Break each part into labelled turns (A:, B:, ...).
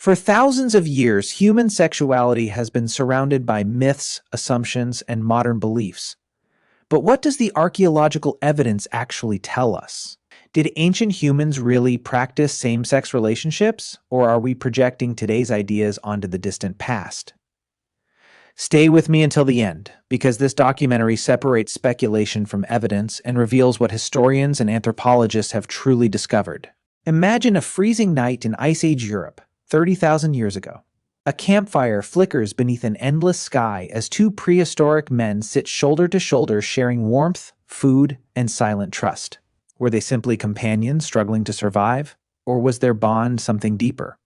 A: For thousands of years, human sexuality has been surrounded by myths, assumptions, and modern beliefs. But what does the archaeological evidence actually tell us? Did ancient humans really practice same-sex relationships, or are we projecting today's ideas onto the distant past? Stay with me until the end, because this documentary separates speculation from evidence and reveals what historians and anthropologists have truly discovered. Imagine a freezing night in Ice Age Europe, 30,000 years ago. A campfire flickers beneath an endless sky as two prehistoric men sit shoulder to shoulder sharing warmth, food, and silent trust. Were they simply companions struggling to survive, or was their bond something deeper?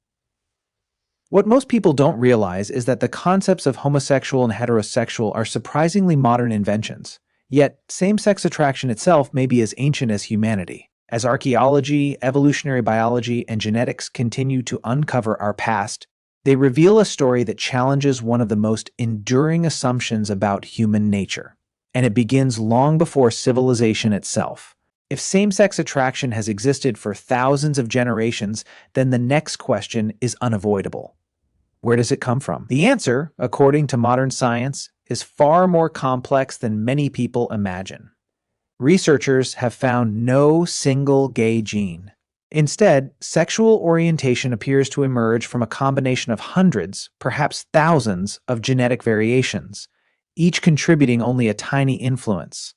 A: What most people don't realize is that the concepts of homosexual and heterosexual are surprisingly modern inventions, yet same-sex attraction itself may be as ancient as humanity. As archaeology, evolutionary biology, and genetics continue to uncover our past, they reveal a story that challenges one of the most enduring assumptions about human nature. And it begins long before civilization itself. If same-sex attraction has existed for thousands of generations, then the next question is unavoidable. Where does it come from? The answer, according to modern science, is far more complex than many people imagine. Researchers have found no single gay gene. Instead, sexual orientation appears to emerge from a combination of hundreds, perhaps thousands, of genetic variations, each contributing only a tiny influence.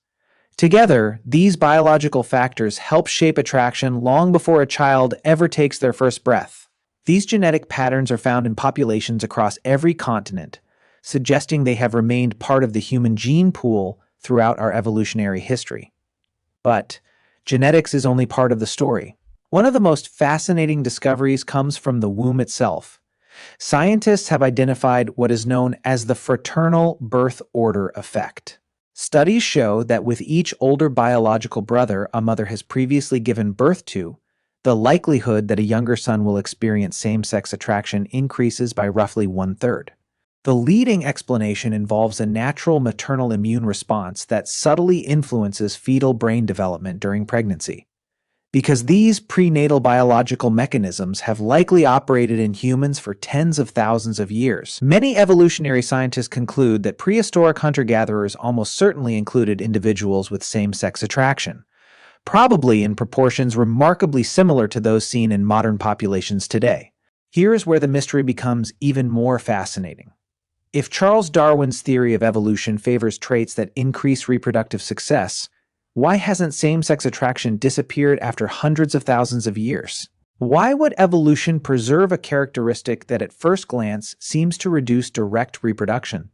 A: Together, these biological factors help shape attraction long before a child ever takes their first breath. These genetic patterns are found in populations across every continent, suggesting they have remained part of the human gene pool throughout our evolutionary history. But genetics is only part of the story. One of the most fascinating discoveries comes from the womb itself. Scientists have identified what is known as the fraternal birth order effect. Studies show that with each older biological brother a mother has previously given birth to, the likelihood that a younger son will experience same-sex attraction increases by roughly 1/3. The leading explanation involves a natural maternal immune response that subtly influences fetal brain development during pregnancy. Because these prenatal biological mechanisms have likely operated in humans for tens of thousands of years, many evolutionary scientists conclude that prehistoric hunter-gatherers almost certainly included individuals with same-sex attraction, probably in proportions remarkably similar to those seen in modern populations today. Here is where the mystery becomes even more fascinating. If Charles Darwin's theory of evolution favors traits that increase reproductive success, why hasn't same-sex attraction disappeared after hundreds of thousands of years? Why would evolution preserve a characteristic that at first glance seems to reduce direct reproduction?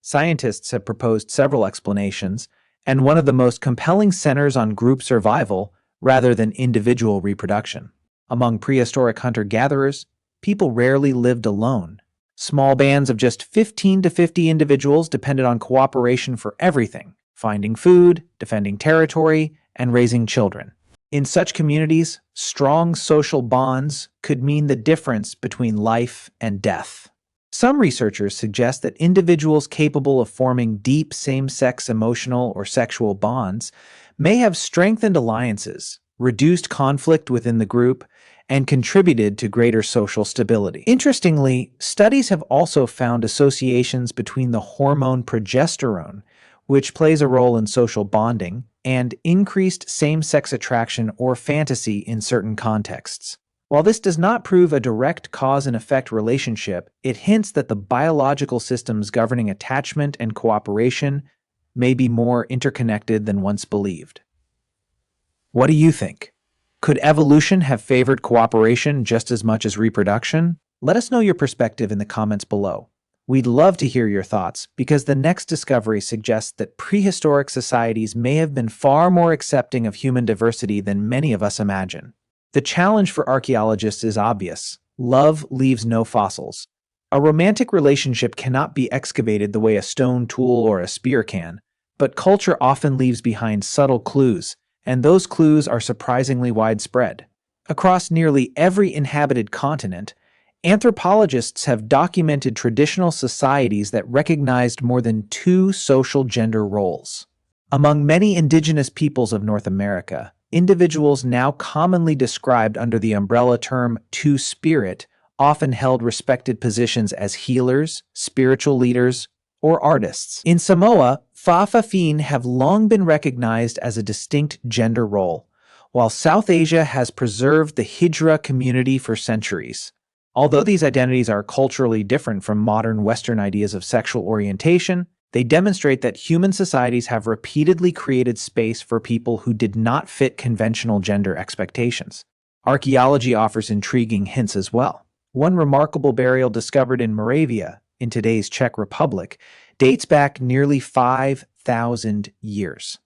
A: Scientists have proposed several explanations, and one of the most compelling centers on group survival rather than individual reproduction. Among prehistoric hunter-gatherers, people rarely lived alone. Small bands of just 15 to 50 individuals depended on cooperation for everything: finding food, defending territory, and raising children. In such communities, strong social bonds could mean the difference between life and death. Some researchers suggest that individuals capable of forming deep same-sex emotional or sexual bonds may have strengthened alliances, reduced conflict within the group, and contributed to greater social stability. Interestingly, studies have also found associations between the hormone progesterone, which plays a role in social bonding, and increased same-sex attraction or fantasy in certain contexts. While this does not prove a direct cause and effect relationship, it hints that the biological systems governing attachment and cooperation may be more interconnected than once believed. What do you think? Could evolution have favored cooperation just as much as reproduction? Let us know your perspective in the comments below. We'd love to hear your thoughts, because the next discovery suggests that prehistoric societies may have been far more accepting of human diversity than many of us imagine. The challenge for archaeologists is obvious. Love leaves no fossils. A romantic relationship cannot be excavated the way a stone tool or a spear can, but culture often leaves behind subtle clues, and those clues are surprisingly widespread. Across nearly every inhabited continent, anthropologists have documented traditional societies that recognized more than 2 social gender roles. Among many indigenous peoples of North America, individuals now commonly described under the umbrella term two-spirit often held respected positions as healers, spiritual leaders, or artists. In Samoa, Fa'afafine have long been recognized as a distinct gender role, while South Asia has preserved the Hijra community for centuries. Although these identities are culturally different from modern Western ideas of sexual orientation, they demonstrate that human societies have repeatedly created space for people who did not fit conventional gender expectations. Archaeology offers intriguing hints as well. One remarkable burial discovered in Moravia, in today's Czech Republic, dates back nearly 5,000 years.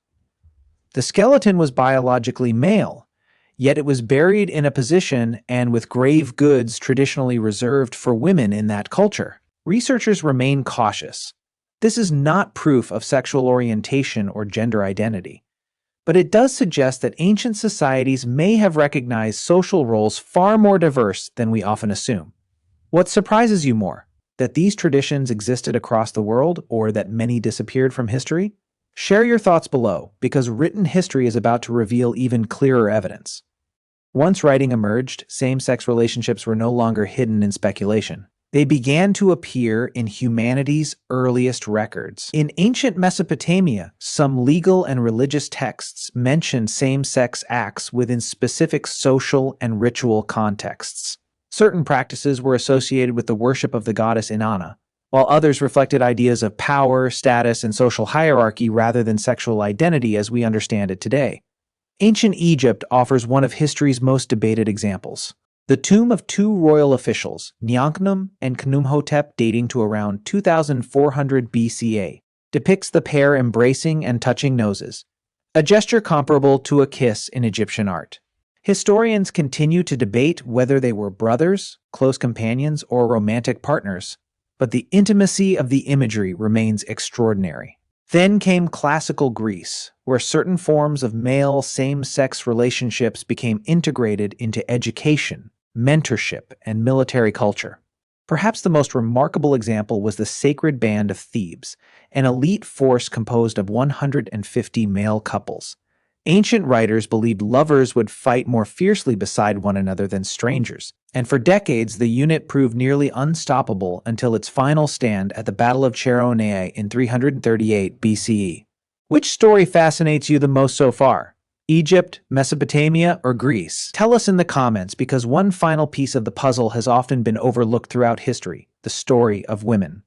A: The skeleton was biologically male, yet it was buried in a position and with grave goods traditionally reserved for women in that culture. Researchers remain cautious. This is not proof of sexual orientation or gender identity, but it does suggest that ancient societies may have recognized social roles far more diverse than we often assume. What surprises you more? That these traditions existed across the world, or that many disappeared from history? Share your thoughts below, because written history is about to reveal even clearer evidence. Once writing emerged, same-sex relationships were no longer hidden in speculation. They began to appear in humanity's earliest records. In ancient Mesopotamia, some legal and religious texts mentioned same-sex acts within specific social and ritual contexts. Certain practices were associated with the worship of the goddess Inanna, while others reflected ideas of power, status, and social hierarchy rather than sexual identity as we understand it today. Ancient Egypt offers one of history's most debated examples. The tomb of two royal officials, Nyankhnum and Khnumhotep, dating to around 2400 BCA, depicts the pair embracing and touching noses, a gesture comparable to a kiss in Egyptian art. Historians continue to debate whether they were brothers, close companions, or romantic partners, but the intimacy of the imagery remains extraordinary. Then came classical Greece, where certain forms of male same-sex relationships became integrated into education, mentorship, and military culture. Perhaps the most remarkable example was the Sacred Band of Thebes, an elite force composed of 150 male couples. Ancient writers believed lovers would fight more fiercely beside one another than strangers, and for decades the unit proved nearly unstoppable until its final stand at the Battle of Cheroneia in 338 BCE. Which story fascinates you the most so far? Egypt, Mesopotamia, or Greece? Tell us in the comments, because one final piece of the puzzle has often been overlooked throughout history: the story of women.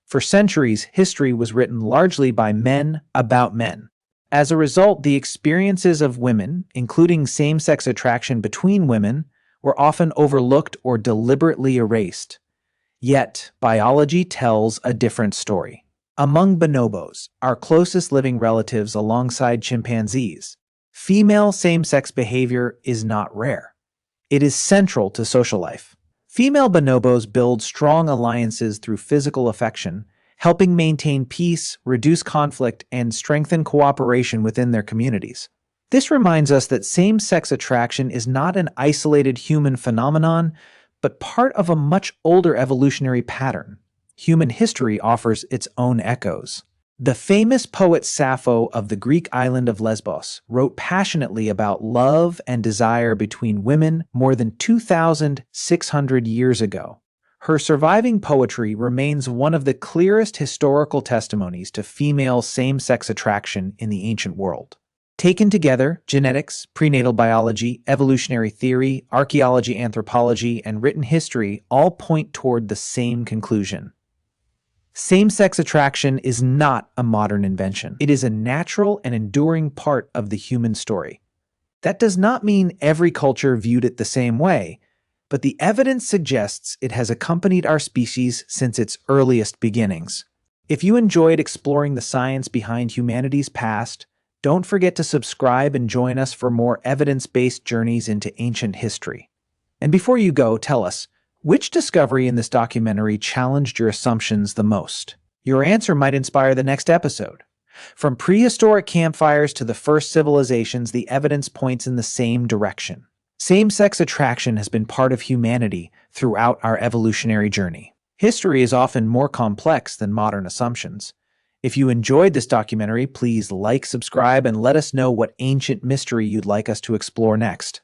A: For centuries, history was written largely by men about men. As a result, the experiences of women, including same-sex attraction between women, were often overlooked or deliberately erased. Yet, biology tells a different story. Among bonobos, our closest living relatives alongside chimpanzees, female same-sex behavior is not rare. It is central to social life. Female bonobos build strong alliances through physical affection, helping maintain peace, reduce conflict, and strengthen cooperation within their communities. This reminds us that same-sex attraction is not an isolated human phenomenon, but part of a much older evolutionary pattern. Human history offers its own echoes. The famous poet Sappho of the Greek island of Lesbos wrote passionately about love and desire between women more than 2,600 years ago. Her surviving poetry remains one of the clearest historical testimonies to female same-sex attraction in the ancient world. Taken together, genetics, prenatal biology, evolutionary theory, archaeology, anthropology, and written history all point toward the same conclusion. Same-sex attraction is not a modern invention. It is a natural and enduring part of the human story. That does not mean every culture viewed it the same way, but the evidence suggests it has accompanied our species since its earliest beginnings. If you enjoyed exploring the science behind humanity's past, don't forget to subscribe and join us for more evidence-based journeys into ancient history. And before you go, tell us, which discovery in this documentary challenged your assumptions the most? Your answer might inspire the next episode. From prehistoric campfires to the first civilizations, the evidence points in the same direction. Same-sex attraction has been part of humanity throughout our evolutionary journey. History is often more complex than modern assumptions. If you enjoyed this documentary, please like, subscribe, and let us know what ancient mystery you'd like us to explore next.